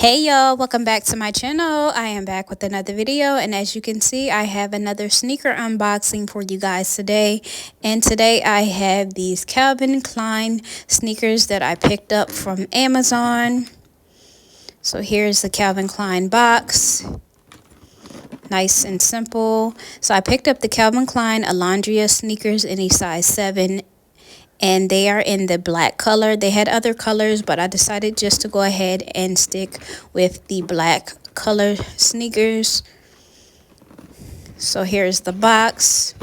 Hey y'all, welcome back to my channel. I am back with another video, and as you can see, I have another sneaker unboxing for you guys today. And today I have these Calvin Klein sneakers that I picked up from Amazon. So here's the Calvin Klein box. Nice and simple. So I picked up the Calvin Klein Alondra sneakers in a size 7. And they are in the black color. They had other colors, but I decided just to go ahead and stick with the black color sneakers. So here's the box.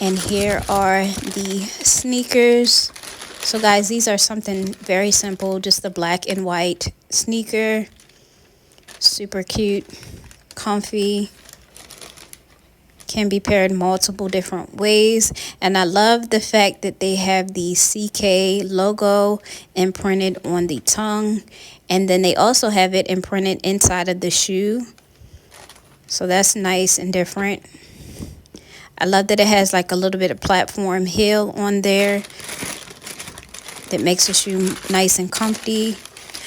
And here are the sneakers. So guys, these are something very simple, just the black and white sneaker. Super cute, comfy. Can be paired multiple different ways, and I love the fact that they have the CK logo imprinted on the tongue, and then they also have it imprinted inside of the shoe, so that's nice and different. I love that it has like a little bit of platform heel on there that makes the shoe nice and comfy.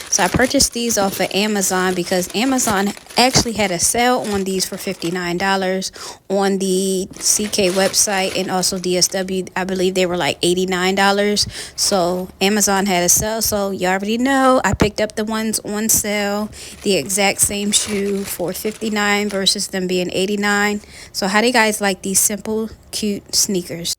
So I purchased these off of Amazon because Amazon actually had a sale on these for $59 on the CK website, and also DSW. I believe they were like $89. So Amazon had a sale. So you already know I picked up the ones on sale, the exact same shoe for $59 versus them being $89. So how do you guys like these simple, cute sneakers?